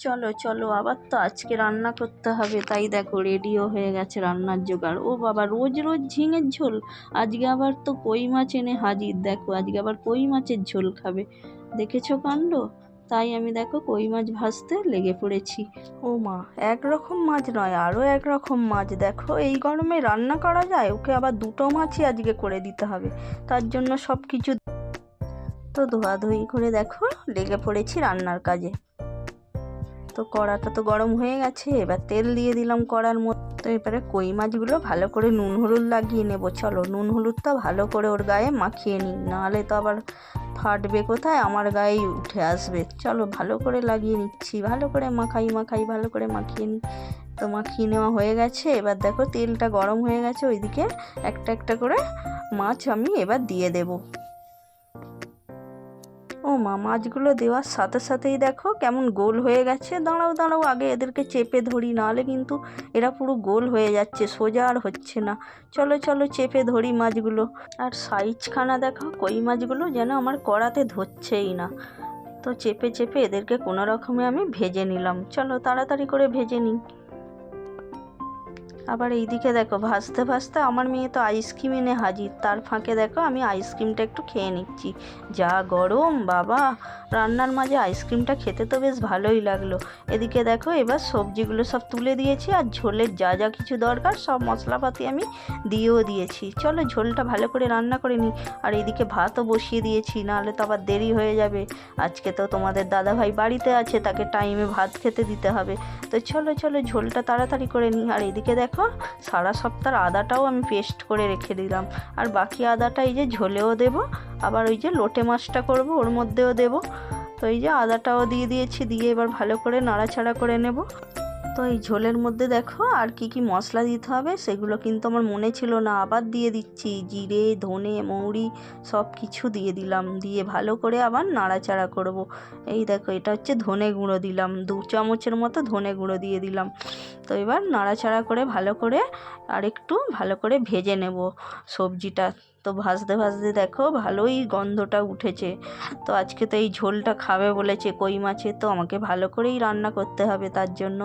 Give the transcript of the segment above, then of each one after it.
চলো চলো, আবার তো আজকে রান্না করতে হবে। তাই দেখো রেডিও হয়ে গেছে রান্নার জোগাড়। ও বাবা, রোজ রোজ ঝিঙের ঝোল! আজকে আবার তো কই মাছ এনে হাজির। দেখো আজকে আবার কই মাছের ঝোল খাবে, দেখেছো কাণ্ড। তাই আমি দেখো কই মাছ ভাজতে লেগে পড়েছি। ও মা, একরকম মাছ নয়, আরও একরকম মাছ। দেখো এই গরমে রান্না করা যায়? ওকে আবার দুটো মাছই আজকে করে দিতে হবে। তার জন্য সব কিছু তো ধোয়াধুয়ি করে দেখো লেগে পড়েছি রান্নার কাজে। তো কড়াটা তো গরম হয়ে গেছে, এবার তেল দিয়ে দিলাম কড়ার মধ্যে। তো এবারে কই মাছগুলো ভালো করে নুন হলুদ লাগিয়ে নেবো। চলো নুন হলুদটা ভালো করে ওর গায়ে মাখিয়ে নিই, নাহলে তো আবার ফাটবে কোথায়, আমার গায়েই উঠে আসবে। চলো ভালো করে লাগিয়ে নিচ্ছি, ভালো করে মাখাই ভালো করে মাখিয়ে নিই। তো মাখিয়ে নেওয়া হয়ে গেছে। এবার দেখো তেলটা গরম হয়ে গেছে, ওইদিকে একটা একটা করে মাছ আমি এবার দিয়ে দেবো। ও মা, মাছগুলো দেওয়ার সাথে সাথেই দেখো কেমন গোল হয়ে গেছে। দাঁড়াও দাঁড়াও, আগে এদেরকে চেপে ধরি, নাহলে কিন্তু এরা পুরো গোল হয়ে যাচ্ছে, সোজা আর হচ্ছে না। চলো চলো চেপে ধরি মাছগুলো। আর সাইজখানা দেখো, কই মাছগুলো যেন আমার কড়াতে ধরছেই না। তো চেপে চেপে এদেরকে কোনো রকমে আমি ভেজে নিলাম। চলো তাড়াতাড়ি করে ভেজে নিই। আবার এইদিকে দেখো ভাজতে ভাজতে আমার মেয়ে তো আইসক্রিম এনে হাজির। তার ফাঁকে দেখো আমি আইসক্রিমটা একটু খেয়ে নিচ্ছি। যা গরম বাবা, রান্নার মাঝে আইসক্রিমটা খেতে তো বেশ ভালোই লাগলো। এদিকে দেখো এবার সবজিগুলো সব তুলে দিয়েছি, আর ঝোলের যা যা কিছু দরকার সব মশলাপাতি আমি দিয়েও দিয়েছি। চলো ঝোলটা ভালো করে রান্না করে নিই। আর এদিকে ভাতও বসিয়ে দিয়েছি, নাহলে তো আবার দেরি হয়ে যাবে। আজকে তো তোমাদের দাদাভাই বাড়িতে আছে, তাকে টাইমে ভাত খেতে দিতে হবে। তো চলো চলো ঝোলটা তাড়াতাড়ি করে নিই। আর এদিকে দেখো সারা সপ্তাহের আদাটাও আমি পেস্ট করে রেখে দিলাম, আর বাকি আদাটা এই যে ঝোলেও দেবো, আবার ওই যে লোটে মাছটা করব ওর মধ্যেও দেবো। তো এই যে আদাটাও দিয়ে দিয়েছি, দিয়ে এবার ভালো করে নাড়াচাড়া করে নেব। তো এই ঝোলের মধ্যে দেখো আর কি কি মশলা দিতে হবে সেগুলো কিন্তু আমার মনে ছিল না, আবার দিয়ে দিচ্ছি। জিরে, ধনে, মৌরি সব কিছু দিয়ে দিলাম, দিয়ে ভালো করে আবার নাড়াচাড়া করব। এই দেখো এটা হচ্ছে ধনে গুঁড়ো দিলাম, 2 চামচের মতো ধনে গুঁড়ো দিয়ে দিলাম। তো এবার নাড়াচাড়া করে ভালো করে আর একটু ভালো করে ভেজে নেব সবজিটা। তো ভাজতে ভাজতে দেখো ভালোই গন্ধটা উঠেছে। তো আজকে তো এই ঝোলটা খাবে বলেছে কই মাছে, তো আমাকে ভালো করেই রান্না করতে হবে তার জন্য।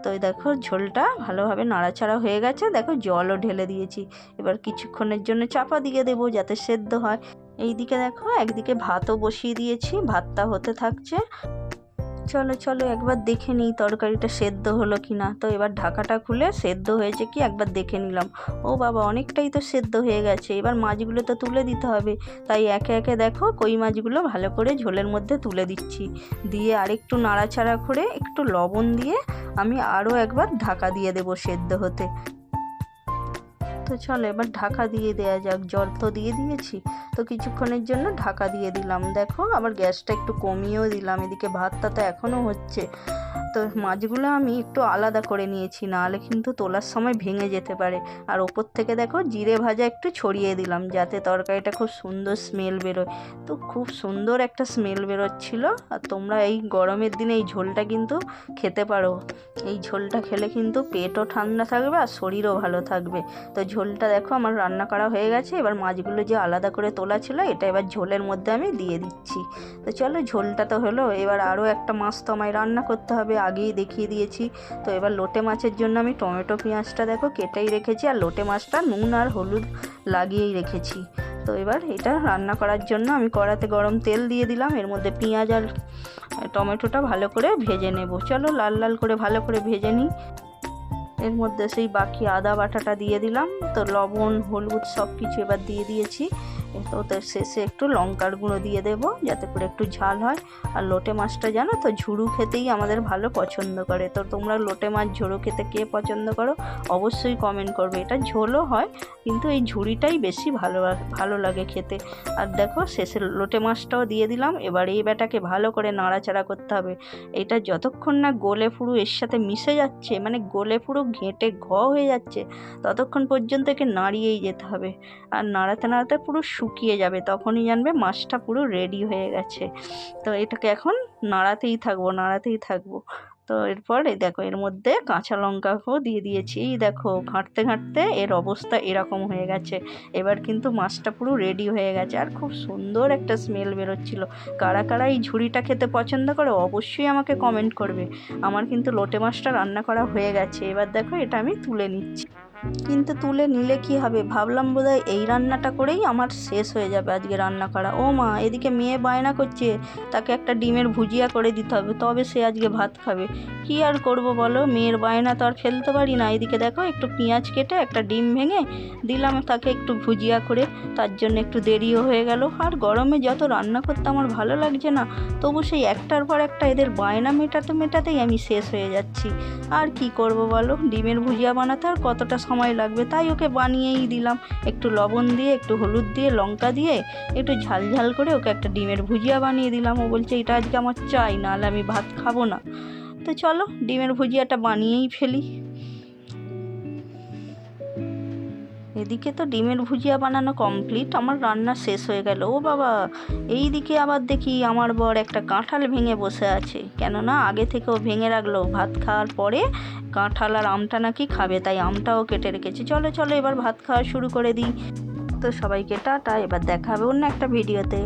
তো এই দেখো ঝোলটা ভালোভাবে নাড়াচাড়া হয়ে গেছে, দেখো জলও ঢেলে দিয়েছি। এবার কিছুক্ষণের জন্য চাপা দিয়ে দেবো যাতে সেদ্ধ হয়। এইদিকে দেখো একদিকে ভাতও বসিয়ে দিয়েছি, ভাতটা হতে থাকছে। চলো চলো একবার দেখে নিই তরকারিটা সেদ্ধ হলো কি না। তো এবার ঢাকাটা খুলে সেদ্ধ হয়েছে কি একবার দেখে নিলাম। ও বাবা, অনেকটাই তো সেদ্ধ হয়ে গেছে। এবার মাছগুলো তো তুলে দিতে হবে, তাই একে একে দেখো কই মাছগুলো ভালো করে ঝোলের মধ্যে তুলে দিচ্ছি। দিয়ে আরেকটু নাড়াচাড়া করে একটু লবণ দিয়ে আমি আরও একবার ঢাকা দিয়ে দেবো সেদ্ধ হতে। তো চলো এবার ঢাকা দিয়ে দেওয়া যাক, জল তো দিয়ে দিয়েছি। তো কিছুক্ষণের জন্য ঢাকা দিয়ে দিলাম। দেখো আবার গ্যাসটা একটু কমিয়েও দিলাম, এদিকে ভাতটা তো এখনও হচ্ছে। তো মাছগুলো আমি একটু আলাদা করে নিয়েছি, নাহলে কিন্তু তোলার সময় ভেঙে যেতে পারে। আর ওপর থেকে দেখো জিরে ভাজা একটু ছড়িয়ে দিলাম, যাতে তরকারিটা খুব সুন্দর স্মেল বেরোয়। তো খুব সুন্দর একটা স্মেল বেরোচ্ছিলো। আর তোমরা এই গরমের দিনে এই ঝোলটা কিন্তু খেতে পারো। এই ঝোলটা খেলে কিন্তু পেটও ঠান্ডা থাকবে আর শরীরও ভালো থাকবে। তো ঝোলটা দেখো আমার রান্না করা হয়ে গেছে। এবার মাছগুলো যে আলাদা করে তোলা ছিল এটা এবার ঝোলের মধ্যে আমি দিয়ে দিচ্ছি। তো চলো ঝোলটা তো হলো, এবার আরও একটা মাছ তো আমায় রান্না করতে হবে, আগেই দেখিয়ে দিয়েছি। তো এবার লোটে মাছের জন্য আমি টমেটো পেঁয়াজটা দেখো কেটেই রেখেছি, আর লোটে মাছটা নুন আর হলুদ লাগিয়েই রেখেছি। তো এবার এটা রান্না করার জন্য আমি কড়াতে গরম তেল দিয়ে দিলাম, এর মধ্যে পেঁয়াজ আর টমেটোটা ভালো করে ভেজে নেব। চলো লাল লাল করে ভালো করে ভেজে নিই। এর মধ্যে সেই বাকি আদা বাটাটা দিয়ে দিলাম। তো লবণ হলুদ সব কিছু এবার দিয়ে দিয়েছি। তো ওদের শেষে একটু লঙ্কার গুঁড়ো দিয়ে দেবো যাতে করে একটু ঝাল হয়। আর লোটে মাছটা জানো তো ঝুড়ো খেতেই আমাদের ভালো পছন্দ করে। তো তোমরা লোটে মাছ ঝোড়ো খেতে কে পছন্দ করো অবশ্যই কমেন্ট করবে। এটা ঝোলও হয় কিন্তু এই ঝুড়িটাই বেশি ভালো লাগে খেতে। আর দেখো শেষে লোটে মাছটাও দিয়ে দিলাম। এবার এই ব্যাটাকে ভালো করে নাড়াচাড়া করতে হবে। এটা যতক্ষণ না গলে পুরো এর সাথে মিশে যাচ্ছে, মানে গলে পুরো ঘেঁটে হয়ে যাচ্ছে, ততক্ষণ পর্যন্ত একে নাড়িয়েই যেতে হবে। আর নাড়াতে নাড়াতে পুরো শুকিয়ে যাবে, তখনই জানবে মাছটা পুরো রেডি হয়ে গেছে। তো এটাকে এখন নাড়াতেই থাকবো। তো এরপর এই দেখো এর মধ্যে কাঁচা লঙ্কাও দিয়ে দিয়েছি। এই দেখো ঘাঁটতে ঘাঁটতে এর অবস্থা এরকম হয়ে গেছে। এবার কিন্তু মাছটা পুরো রেডি হয়ে গেছে, আর খুব সুন্দর একটা স্মেল বেরোচ্ছিল। কারা কারা এই ঝুড়িটা খেতে পছন্দ করে অবশ্যই আমাকে কমেন্ট করবে। আমার কিন্তু লোটে মাছটা রান্না করা হয়ে গেছে। এবার দেখো এটা আমি তুলে নিচ্ছি। কিন্তু তুলে নিলে কি হবে, ভাবলাম বোধহয় এই রান্নাটা করেই আমার শেষ হয়ে যাবে আজকে রান্না করা। ও মা, এদিকে মেয়ে বায়না করছে তাকে একটা ডিমের ভুজিয়া করে দিতে হবে, তবে সে আজকে ভাত খাবে। কি আর করব বলো, মেয়ের বায়না তো আর ফেলতে পারি না। এদিকে দেখো একটু পেঁয়াজ কেটে একটা ডিম ভেঙে দিলাম তাকে একটু ভুজিয়া করে, তার জন্য একটু দেরিও হয়ে গেল। আর গরমে যত রান্না করতে আমার ভালো লাগছে না, তবু সেই একটার পর একটা এদের বায়না মেটাতে মেটাতেই আমি শেষ হয়ে যাচ্ছি। আর কি করব বলো, ডিমের ভুজিয়া বানাতে আর কতটা সময় লাগবে, তাই ওকে বানিয়েই দিলাম। একটু লবণ দিয়ে, একটু হলুদ দিয়ে, লঙ্কা দিয়ে একটু ঝাল ঝাল করে ওকে একটা ডিমের ভুজিয়া বানিয়ে দিলাম। ও বলছে এটা আজকে আমার চাই, নাহলে আমি ভাত খাবো না। তো চলো ডিমের ভুজিয়াটা বানিয়েই ফেলি। এদিকে তো ডিমের ভুজিয়া বানানো কমপ্লিট, আমার রান্না শেষ হয়ে গেল। ও বাবা, এই দিকে আবার দেখি আমার বর একটা কাঁঠাল ভেঙে বসে আছে, কেননা আগে থেকেও ভেঙে রাখলো, ভাত খাওয়ার পরে কাঁঠাল আর আমটা নাকি খাবে, তাই আমটাও কেটে রেখেছে। চলো চলো এবার ভাত খাওয়া শুরু করে দিই। তো সবাইকে টাটা, এবার দেখা হবে অন্য একটা ভিডিওতে।